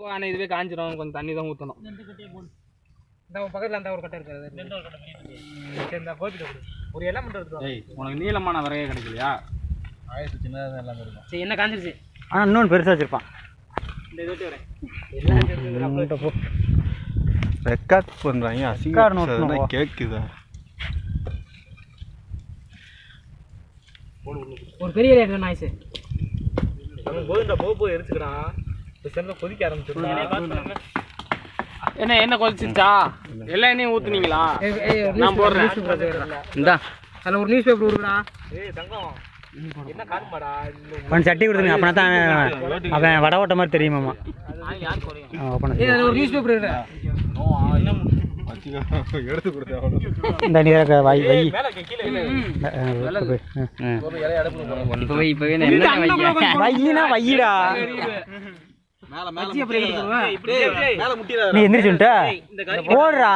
ஆனால் இதுவே காஞ்சிடும், கொஞ்சம் தண்ணி தான் ஊற்றணும். இந்த பக்கத்தில் அந்த ஒரு கட்டை இருக்காது, இந்த கோபிட்டு ஒரு இலை மட்டும் எடுத்துருவோம். உனக்கு நீளமான வரையே கிடைக்கலையா? ஆயிரத்து சின்னதாக எல்லாமே இருக்கும். சரி, என்ன காஞ்சிருச்சு? ஆனால் இன்னொன்று பெருசாக வச்சுருப்பான். இந்த இதை வரேன் எல்லாம் போ ரெக்கார்ட் பண்ணுறாங்க, அசிங்கம் கேட்குதா? ஒரு பெரிய ரேட் நாய்ஸு கோவிந்தா போய் எரிச்சுக்கிறான். சேர்ந்து கொதிக்க ஆரம்பிச்சிருக்கேன். என்ன கொதிச்சிருச்சா? எல்லா எண்ணெயும் ஊற்றுனீங்களா? நான் போடுறேன். இந்தா அதில் ஒரு நியூஸ் பேப்பர் கொடுக்குறா. ஏய் தங்கம், என்ன காணுமாடா? கொஞ்சம் சட்டி கொடுத்துருங்க, அப்படின்னா தான் அவன் வட ஓட்ட மாதிரி தெரியுமாம்மா. ஒரு நியூஸ் பேப்பர் எடுத்து கொடுத்தேன். இந்த நீரை வை வை வையினா வையிடா. நீ எந்திரிச்சுட்டா போடுறா.